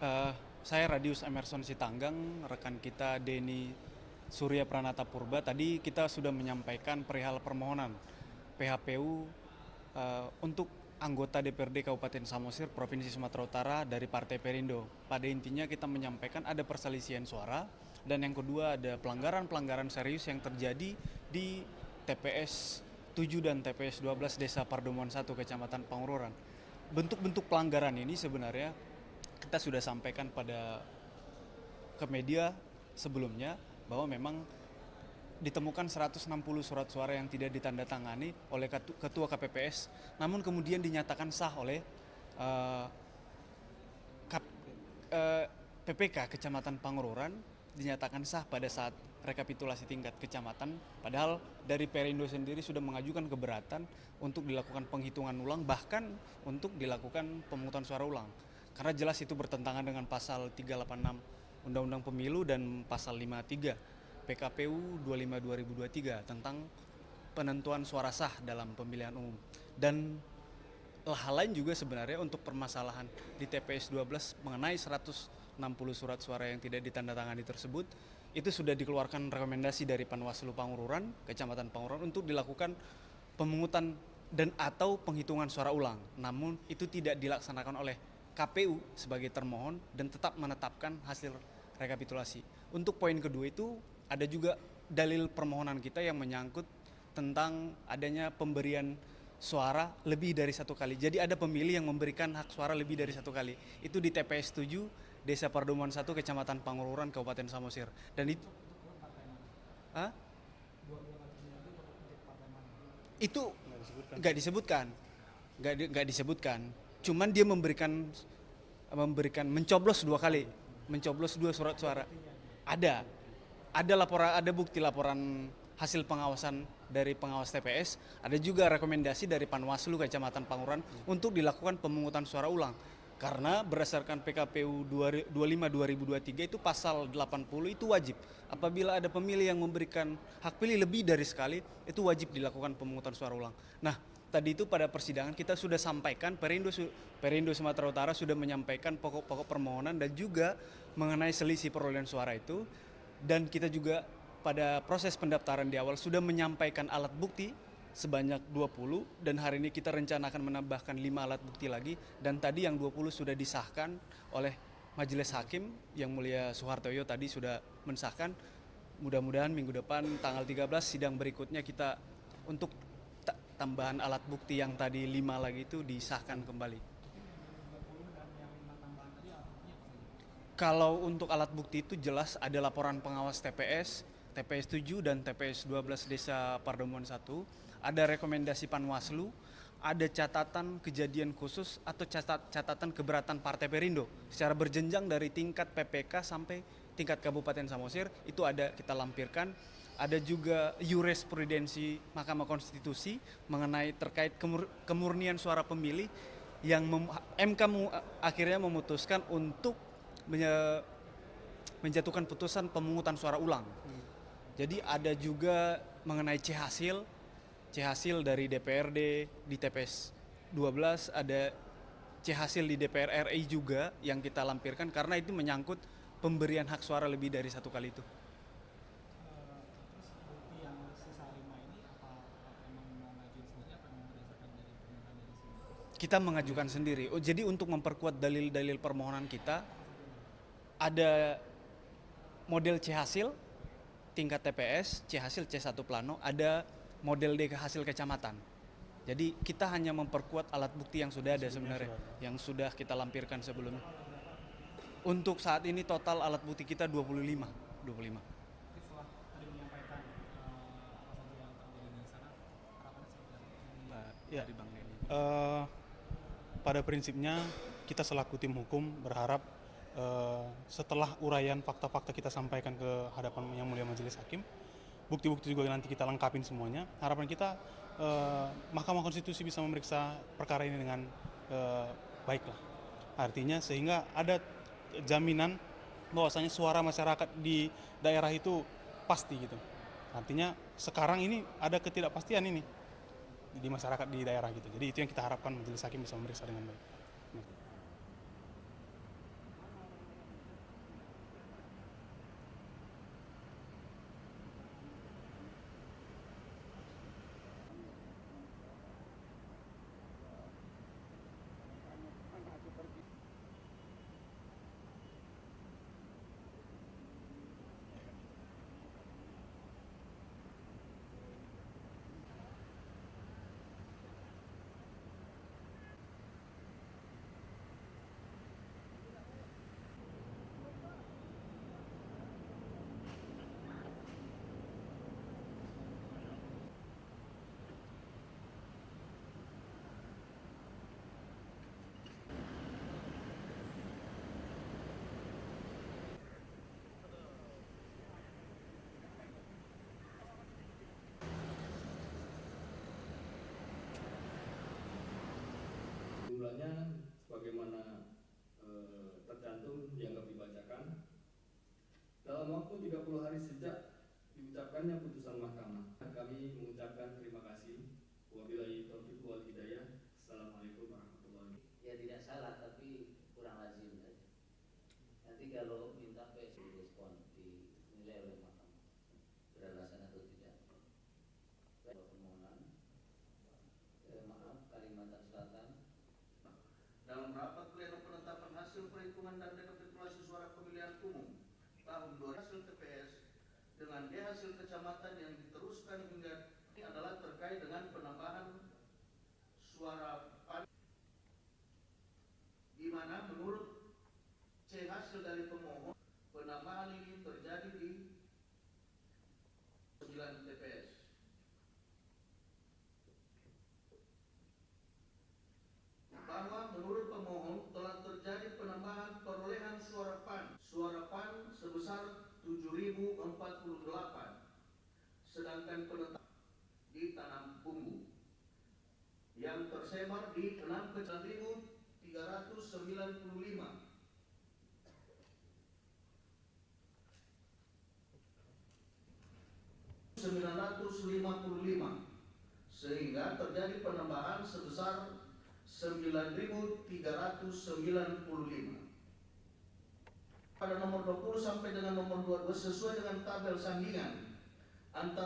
Eh, saya Radius Emerson Sitanggang, rekan kita Denny Surya Pranata Purba. Tadi kita sudah menyampaikan perihal permohonan PHPU untuk anggota DPRD Kabupaten Samosir Provinsi Sumatera Utara dari Partai Perindo. Pada intinya kita menyampaikan ada perselisihan suara dan yang kedua ada pelanggaran-pelanggaran serius yang terjadi di TPS 7 dan TPS 12 Desa Pardomuan 1 Kecamatan Pangururan. Bentuk-bentuk pelanggaran ini sebenarnya kita sudah sampaikan ke media sebelumnya bahwa memang ditemukan 160 surat suara yang tidak ditandatangani oleh ketua KPPS, namun kemudian dinyatakan sah oleh uh, PPK Kecamatan Pangururan, dinyatakan sah pada saat rekapitulasi tingkat kecamatan, padahal dari Perindo sendiri sudah mengajukan keberatan untuk dilakukan penghitungan ulang, bahkan untuk dilakukan pemungutan suara ulang. Karena jelas itu bertentangan dengan pasal 386 Undang-Undang Pemilu dan pasal 53 PKPU 25 2023 tentang penentuan suara sah dalam pemilihan umum. Dan hal lain juga sebenarnya untuk permasalahan di TPS 12 mengenai 160 surat suara yang tidak ditandatangani tersebut, itu sudah dikeluarkan rekomendasi dari Panwaslu Pangururan, Kecamatan Pangururan untuk dilakukan pemungutan dan atau penghitungan suara ulang. Namun itu tidak dilaksanakan oleh KPU sebagai termohon dan tetap menetapkan hasil rekapitulasi. Untuk poin kedua itu ada juga dalil permohonan kita yang menyangkut tentang adanya pemberian suara lebih dari satu kali. Jadi ada pemilih yang memberikan hak suara lebih dari satu kali. Itu di TPS 7 Desa Pardomuan 1 Kecamatan Pangururan Kabupaten Samosir. Dan Hah? Itu nggak disebutkan, nggak disebutkan. Cuman dia memberikan mencoblos dua kali, mencoblos dua surat suara. Ada, ada laporan, ada bukti laporan hasil pengawasan dari pengawas TPS, ada juga rekomendasi dari Panwaslu Kecamatan Pangururan untuk dilakukan pemungutan suara ulang. Karena berdasarkan PKPU 25 2023 itu pasal 80 itu wajib. Apabila ada pemilih yang memberikan hak pilih lebih dari sekali, itu wajib dilakukan pemungutan suara ulang. Nah, tadi itu pada persidangan kita sudah sampaikan, Perindo Sumatera Utara sudah menyampaikan pokok-pokok permohonan dan juga mengenai selisih perolehan suara itu. Dan kita juga pada proses pendaftaran di awal sudah menyampaikan alat bukti sebanyak 20 dan hari ini kita rencana akan menambahkan 5 alat bukti lagi dan tadi yang 20 sudah disahkan oleh Majelis Hakim yang Mulia Soehartoyo tadi sudah mensahkan. Mudah-mudahan minggu depan tanggal 13 sidang berikutnya kita untuk tambahan alat bukti yang tadi 5 lagi itu disahkan kembali. Kalau untuk alat bukti itu jelas ada laporan pengawas TPS 7 dan TPS 12 Desa Pardomuan 1, ada rekomendasi Panwaslu, ada catatan kejadian khusus atau catatan keberatan Partai Perindo secara berjenjang dari tingkat PPK sampai tingkat Kabupaten Samosir, itu ada kita lampirkan. Ada juga jurisprudensi Mahkamah Konstitusi mengenai terkait kemurnian suara pemilih yang MK akhirnya memutuskan untuk menjatuhkan putusan pemungutan suara ulang. Jadi ada juga mengenai C hasil dari DPRD di TPS 12, ada C hasil di DPR RI juga yang kita lampirkan karena itu menyangkut pemberian hak suara lebih dari satu kali itu. Kita mengajukan sendiri. Oh, jadi untuk memperkuat dalil-dalil permohonan kita, ada model C hasil tingkat TPS, C hasil C1 plano, ada model D hasil kecamatan. Jadi kita hanya memperkuat alat bukti yang sudah ada sebenarnya, yang sudah kita lampirkan sebelumnya. Untuk saat ini total alat bukti kita 25. 25. Ya, Dari Bang Neni. pada prinsipnya kita selaku tim hukum berharap setelah uraian fakta-fakta kita sampaikan ke hadapan Yang Mulia Majelis Hakim, bukti-bukti juga nanti kita lengkapin semuanya. Harapan kita Mahkamah Konstitusi bisa memeriksa perkara ini dengan baiklah. Artinya sehingga ada jaminan bahwasanya suara masyarakat di daerah itu pasti gitu. Artinya sekarang ini ada ketidakpastian ini di masyarakat di daerah gitu. Jadi itu yang kita harapkan majelis hakim bisa memeriksa dengan baik. sebagaimana tercantum dianggap dibacakan. Dalam waktu 30 hari sejak diucapkannya putusan mahkamah, kami mengucapkan terima kasih. Wabillahi taufiq wal hidayah. Assalamualaikum warahmatullahi wabarakatuh. Ya tidak salah, tapi kurang lazim saja. Nanti kalau minta PS respon dinilai oleh mahkamah beralasan atau tidak. Permohonan, maaf, Kalimantan Selatan. Dalam rapat pleno penetapan hasil perhitungan dan rekapitulasi suara pemilihan umum tahun 2000 hasil TPS dengan hasil kecamatan yang diteruskan hingga ini adalah terkait dengan penambahan suara PAN, di mana menurut C hasil dari pemohon penambahan ini terjadi di 9 TPS. Bahwa menurut pemohon telah terjadi penambahan perolehan suara PAN sebesar 7.048, sedangkan penetapan di Tanam Bumbu yang tersebar di 6.995, sehingga terjadi penambahan sebesar 9.395. Pada nomor 20 sampai dengan nomor 22 sesuai dengan tabel sandingan antara